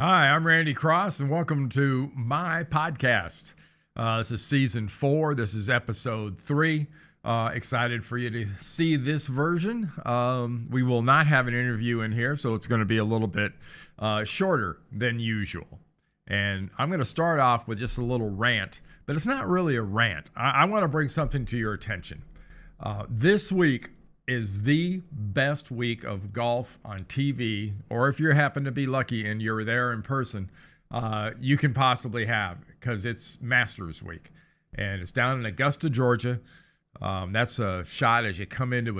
Hi, I'm Randy Cross, and welcome to my podcast. This is season 4. This is episode 3. Excited for you to see this version. We will not have an interview in here, so it's going to be a little bit shorter than usual. And I'm going to start off with just a little rant, but it's not really a rant. I want to bring something to your attention. This week is the best week of golf on TV, or if you happen to be lucky and you're there in person, you can possibly have, because it's Masters Week. And it's down in Augusta, Georgia. That's a shot as you come into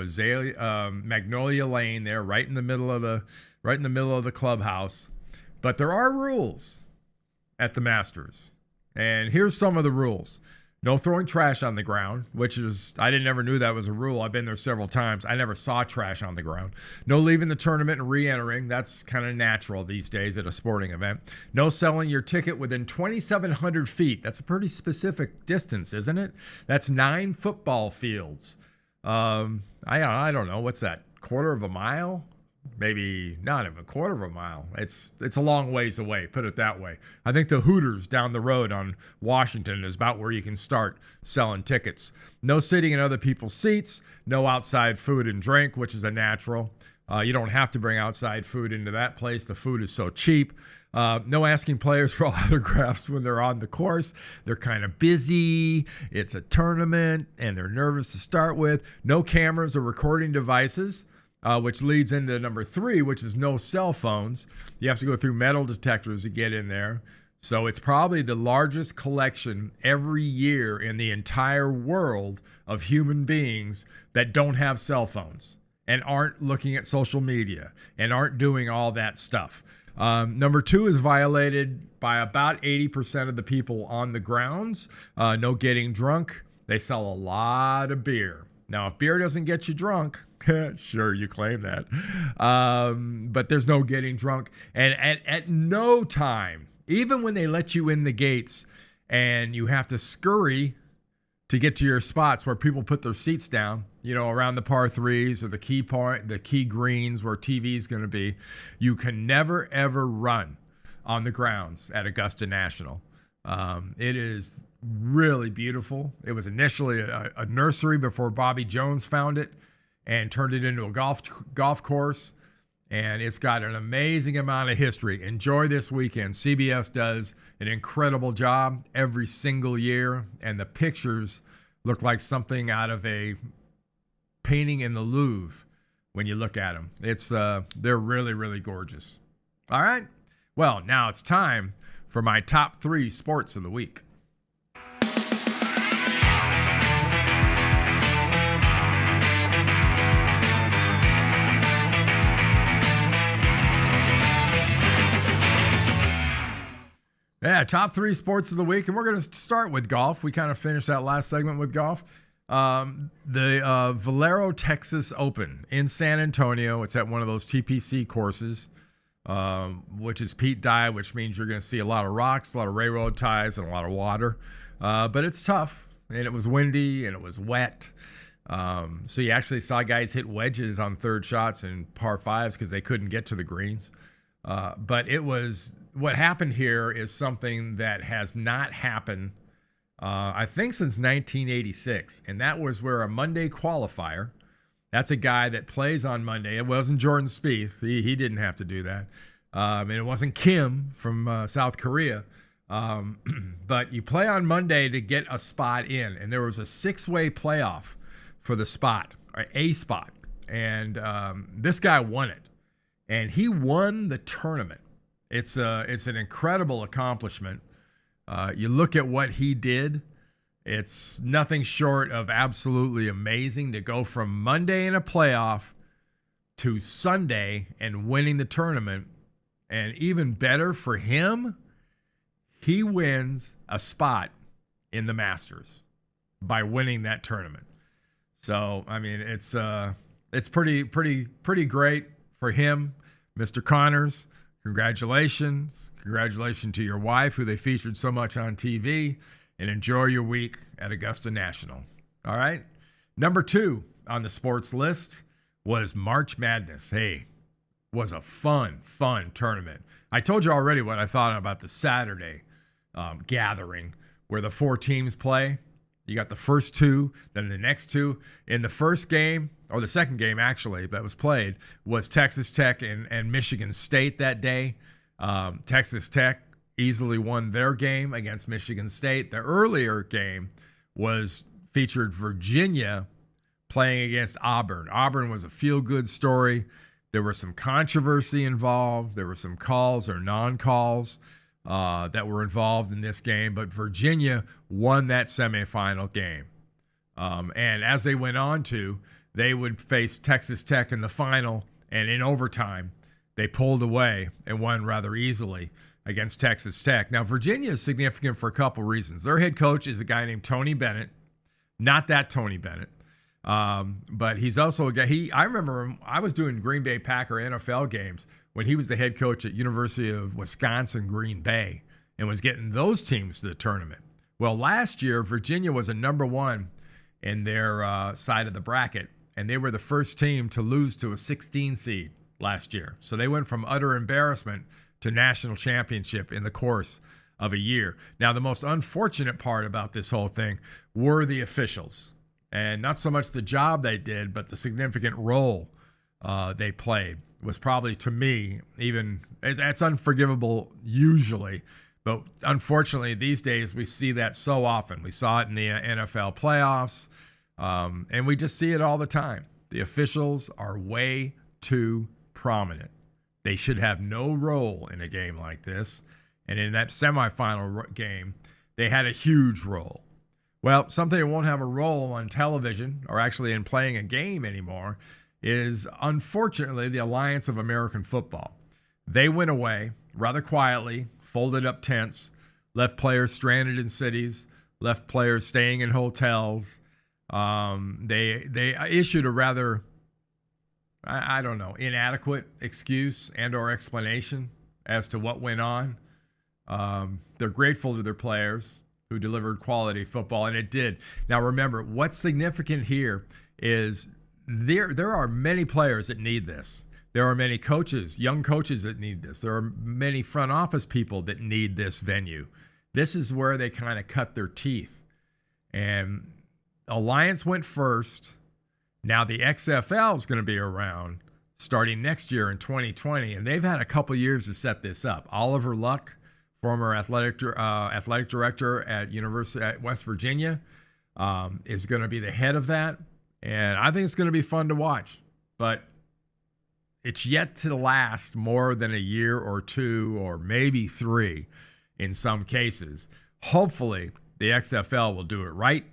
Magnolia Lane there, right in the middle of the clubhouse. But there are rules at the Masters. And here's some of the rules. No throwing trash on the ground, which is, I never knew that was a rule. I've been there several times. I never saw trash on the ground. No leaving the tournament and re-entering. That's kind of natural these days at a sporting event. No selling your ticket within 2,700 feet. That's a pretty specific distance, isn't it? That's 9 football fields. I don't know. What's that? Quarter of a mile? Maybe not even a quarter of a mile. It's a long ways away, put it that way. I think the Hooters down the road on Washington is about where you can start selling tickets. No sitting in other people's seats. No outside food and drink, which is a natural. You don't have to bring outside food into that place. The food is so cheap. No asking players for autographs when they're on the course. They're kind of busy. It's a tournament, and they're nervous to start with. No cameras or recording devices. Which leads into number 3, which is no cell phones. You have to go through metal detectors to get in there. So it's probably the largest collection every year in the entire world of human beings that don't have cell phones and aren't looking at social media and aren't doing all that stuff. Number 2 is violated by about 80% of the people on the grounds. No getting drunk. They sell a lot of beer. Now, if beer doesn't get you drunk, sure, you claim that. But there's no getting drunk. And at no time, even when they let you in the gates and you have to scurry to get to your spots where people put their seats down, around the par 3s or the key greens where TV is going to be, you can never, ever run on the grounds at Augusta National. It is really beautiful. It was initially a nursery before Bobby Jones found it and turned it into a golf course, and it's got an amazing amount of history. Enjoy this weekend. CBS does an incredible job every single year, and the pictures look like something out of a painting in the Louvre when you look at them. They're really, really gorgeous. All right, well, now it's time for my top 3 sports of the week. Yeah, top 3 sports of the week, and we're going to start with golf. We kind of finished that last segment with golf. The Valero Texas Open in San Antonio. It's at one of those TPC courses, which is Pete Dye, which means you're going to see a lot of rocks, a lot of railroad ties, and a lot of water. But it's tough, and it was windy, and it was wet. So you actually saw guys hit wedges on third shots and par 5s because they couldn't get to the greens. But what happened here is something that has not happened, I think, since 1986. And that was where a Monday qualifier, that's a guy that plays on Monday. It wasn't Jordan Spieth. He didn't have to do that. And it wasn't Kim from South Korea. But you play on Monday to get a spot in. And there was a 6-way playoff for the spot, or a spot. And this guy won it. And he won the tournament. It's an incredible accomplishment. You look at what he did. It's nothing short of absolutely amazing to go from Monday in a playoff to Sunday and winning the tournament. And even better for him, he wins a spot in the Masters by winning that tournament. So, I mean, it's pretty great for him. Mr. Connors, congratulations. Congratulations to your wife, who they featured so much on TV, and enjoy your week at Augusta National. All right. Number 2 on the sports list was March Madness. Hey, was a fun tournament. I told you already what I thought about the Saturday gathering where the 4 teams play. You got the first 2, then the next 2. In the first game, or the second game actually, that was played, was Texas Tech and Michigan State that day. Texas Tech easily won their game against Michigan State. The earlier game featured Virginia playing against Auburn. Auburn was a feel-good story. There was some controversy involved. There were some calls or non-calls that were involved in this game, but Virginia won that semifinal game. And as they went on to, they would face Texas Tech in the final, and in overtime, they pulled away and won rather easily against Texas Tech. Now, Virginia is significant for a couple reasons. Their head coach is a guy named Tony Bennett, not that Tony Bennett. But he's also a guy, I remember him, I was doing Green Bay Packer NFL games when he was the head coach at University of Wisconsin, Green Bay, and was getting those teams to the tournament. Well, last year, Virginia was a number 1 in their side of the bracket, and they were the first team to lose to a 16 seed last year. So they went from utter embarrassment to national championship in the course of a year. Now, the most unfortunate part about this whole thing were the officials. And not so much the job they did, but the significant role they played was probably, to me, even, it's unforgivable usually. But unfortunately, these days, we see that so often. We saw it in the NFL playoffs, and we just see it all the time. The officials are way too prominent. They should have no role in a game like this. And in that semifinal game, they had a huge role. Well, something that won't have a role on television or actually in playing a game anymore is, unfortunately, the Alliance of American Football. They went away rather quietly, folded up tents, left players stranded in cities, left players staying in hotels. They issued a rather, I don't know, inadequate excuse and or explanation as to what went on. They're grateful to their players who delivered quality football, and it did. Now, remember, what's significant here is there are many players that need this. There are many coaches, young coaches that need this. There are many front office people that need this venue. This is where they kind of cut their teeth. And Alliance went first. Now the XFL is going to be around starting next year in 2020, and they've had a couple years to set this up. Oliver Luck, former athletic director at University at West Virginia, is going to be the head of that, and I think it's going to be fun to watch. But it's yet to last more than a year or 2 or maybe 3 in some cases. Hopefully, the XFL will do it right.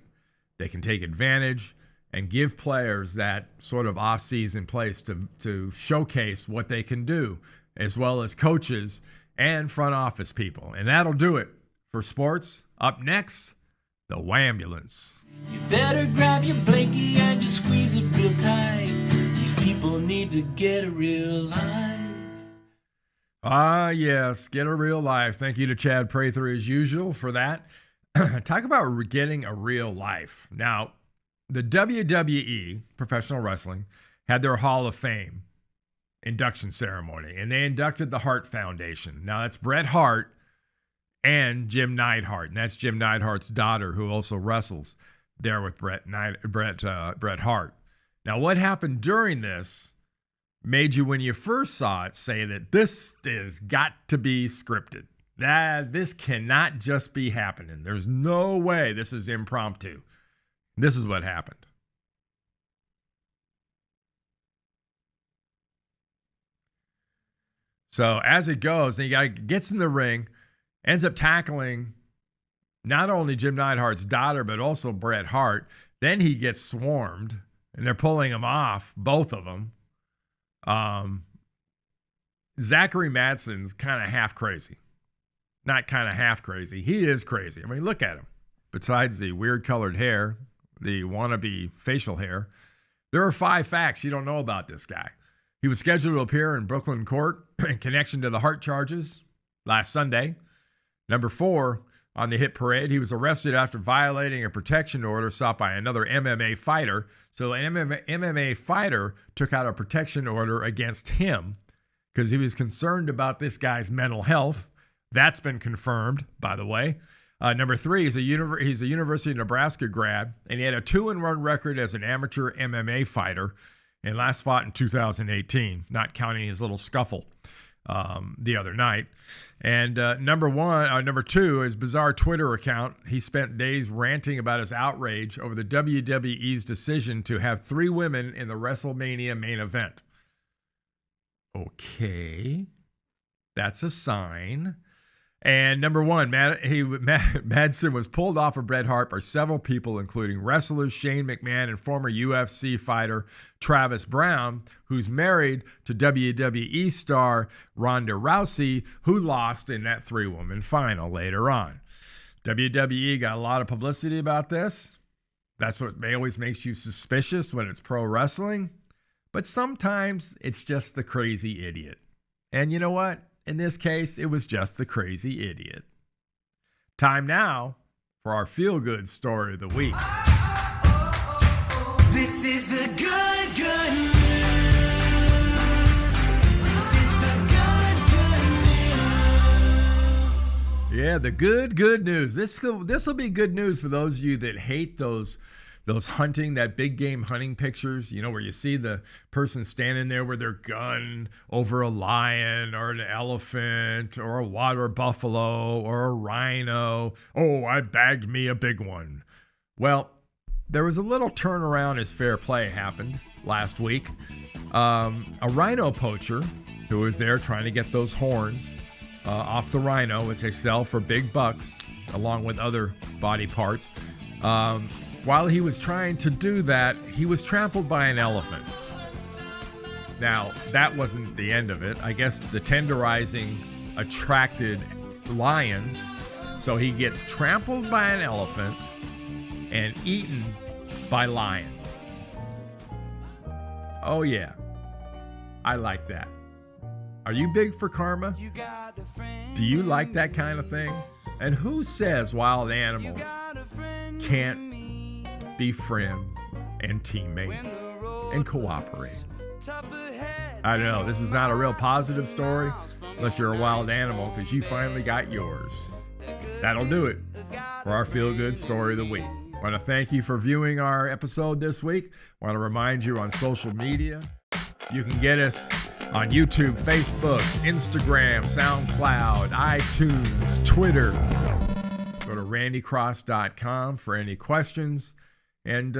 They can take advantage and give players that sort of off-season place to showcase what they can do, as well as coaches and front office people. And that'll do it for sports. Up next, the Wahmbulance. You better grab your blankie and just squeeze it real tight. These people need to get a real life. Ah, yes, get a real life. Thank you to Chad Prather, as usual, for that. Talk about getting a real life. Now, the WWE, professional wrestling, had their Hall of Fame induction ceremony, and they inducted the Hart Foundation. Now, that's Bret Hart and Jim Neidhart, and that's Jim Neidhart's daughter, who also wrestles there with Bret Hart. Now, what happened during this made you, when you first saw it, say that this has got to be scripted. That this cannot just be happening. There's no way this is impromptu. This is what happened. So as it goes, and gets in the ring, ends up tackling not only Jim Neidhart's daughter, but also Bret Hart. Then he gets swarmed, and they're pulling him off, both of them. Zachary Madsen's kind of half crazy. Not kind of half crazy. He is crazy. I mean, look at him. Besides the weird colored hair, the wannabe facial hair, there are 5 facts you don't know about this guy. He was scheduled to appear in Brooklyn court in connection to the Hart charges last Sunday. Number 4, on the hit parade, he was arrested after violating a protection order sought by another MMA fighter. So an MMA fighter took out a protection order against him because he was concerned about this guy's mental health. That's been confirmed, by the way. Number 3, he's a University of Nebraska grad, and he had a 2-1 record as an amateur MMA fighter, and last fought in 2018, not counting his little scuffle the other night. And number 2, his bizarre Twitter account. He spent days ranting about his outrage over the WWE's decision to have 3 women in the WrestleMania main event. Okay, that's a sign. And number 1, Madsen was pulled off of Bret Hart by several people, including wrestlers Shane McMahon and former UFC fighter Travis Brown, who's married to WWE star Ronda Rousey, who lost in that 3-woman final later on. WWE got a lot of publicity about this. That's what always makes you suspicious when it's pro wrestling. But sometimes it's just the crazy idiot. And you know what? In this case, it was just the crazy idiot. Time now for our feel-good story of the week. This is the good news. This is the good news. Yeah, the good news. This will be good news for those of you that hate those hunting, that big game hunting pictures, where you see the person standing there with their gun over a lion or an elephant or a water buffalo or a rhino. Oh, I bagged me a big one. Well, there was a little turnaround as fair play happened last week. A rhino poacher who was there trying to get those horns off the rhino, which they sell for big bucks, along with other body parts. While he was trying to do that, he was trampled by an elephant. Now, that wasn't the end of it. I guess the tenderizing attracted lions, so he gets trampled by an elephant and eaten by lions. Oh yeah, I like that. Are you big for karma? Do you like that kind of thing? And who says wild animals can't be friends and teammates and cooperate? I know this is not a real positive story unless you're a wild animal, because you finally got yours. That'll do it for our feel-good story of the week. I want to thank you for viewing our episode this week. I want to remind you on social media, you can get us on YouTube, Facebook, Instagram, SoundCloud, iTunes, Twitter. Go to randycross.com for any questions. And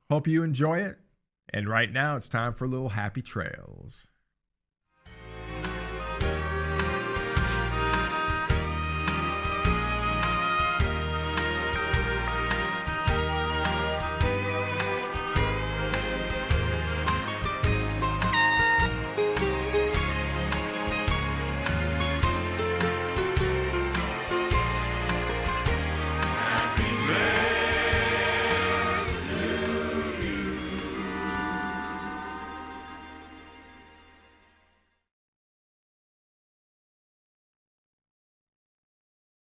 hope you enjoy it. And right now, it's time for a little happy trails.